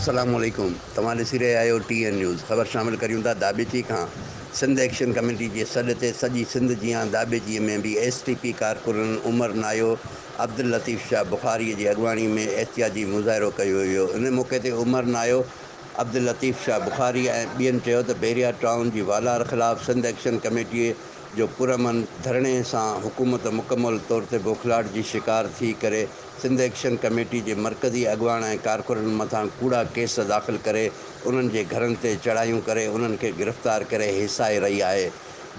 अस्सलाम वालेकुम। तव्हां ॾिसी रहिया आहियो TN न्यूज़। ख़बर शामिल करियूं था दाबेची खां। सिंध एक्शन कमेटी जे सॾ ते सॼी सिंध जियां दाबेचीअ में बि STP कारकुननि उमर नायो अब्दुल लतीफ़ शाह बुखारी जी अॻवानी में एहतियाजी मुज़ाहिरो कयो वियो। इन मौक़े ते उमर नायो अब्दुल लतीफ़ शाह बुखारी ऐं ॿियनि चयो त बैरिया टाउन जी वालार ख़िलाफ़ सिंध एक्शन कमेटीअ जो पुरअमन धरणे सां हुकूमत मुकमल तौर ते बौखलाहट जी शिकार थी करे सिंध एक्शन कमेटी जे मरकज़ी अॻवान ऐं कारकुननि मथां कूड़ा केस दाख़िल करे उन्हनि जे घरनि ते चढ़ायूं करे उन्हनि खे गिरफ़्तार करे हिसाए रही आहे,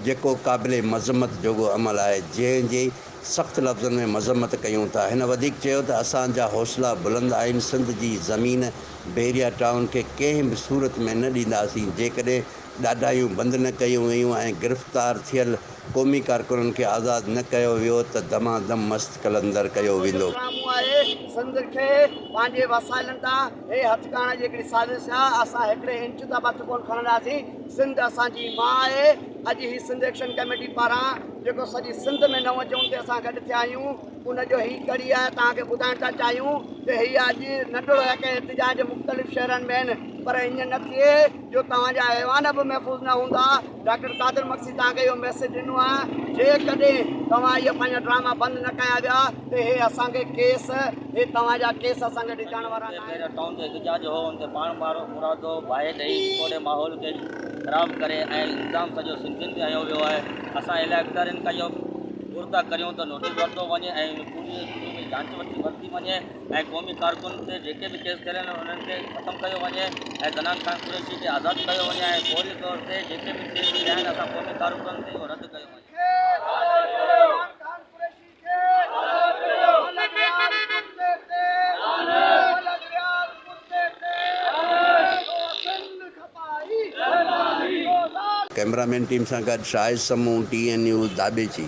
जेको क़ाबिले मज़म्मत जोॻो अमल आहे, जंहिंजी सख़्त लफ़्ज़नि में मज़म्मत कयूं था। हिन वधीक चयो त असांजा हौसला बुलंद आहिनि। सिंध जी ज़मीन बैरिया टाउन खे कंहिं बि सूरत में न ॾींदासीं जेकॾहिं ॾाढायूं बंदि न कयूं वेयूं ऐं गिरफ़्तार थियल क़ौमी कारकुननि खे आज़ादु न कयो वियो त दमादम मस्त कलंदर कयो वेंदो। सिंध खे पंहिंजे वसाइलनि तां हे हथकाइण जी हिकिड़ी साज़िश आहे। असां हिकिड़े इंच तां मथे कोन खणंदासीं। सिंध असांजी माउ आहे। अॼु ही सिंध एक्शन कमेटी पारां जेको सॼी सिंध में नव चूंड ते असां गॾु थिया आहियूं, उनजो ही कड़ी आहे। तव्हांखे ॿुधाइण था चाहियूं त हीअ अॼु नंढिड़ो हिकु एहतिजाज मुख़्तलिफ़ शहरनि में आहिनि, पर ईअं न थिए जो तव्हांजा ऐवान बि महफ़ूज़ न हूंदा। डॉक्टर कादिर मक्सी तव्हांखे इहो मैसेज ॾिनो आहे, जेकॾहिं तव्हां इहे पंहिंजा ड्रामा बंदि न कया विया त हे असांखे केस, हे तव्हांजा केस असांखे ॾिसण वारा न आहिनि। टाउन जो एहतिजाज हो, उनते पाण मुरादो बाहि ॾेई थोरे माहौल खे ख़राबु करे ऐं इल्ज़ाम सॼो सिंधियुनि ते हयो वियो आहे। असां इलाइक़ेदारनि खां इहो घुर था करियूं त नोटिस वरितो वञे ऐं पूरी जांच वरिती वञे ऐं क़ौमी कारकुन ते जेके बि केस थियल आहिनि उन्हनि खे ख़तमु कयो वञे ऐं ज़नान खान कुरैशी खे आज़ादु कयो वञे ऐं फौरी तौर ते जेके बि केस थिया आहिनि असां क़ौमी कारकुननि ते उहो रद्द कयो वञे। कैमरामैन टीम सां गॾु शाहिद समूह TN न्यूज़ दाबेची।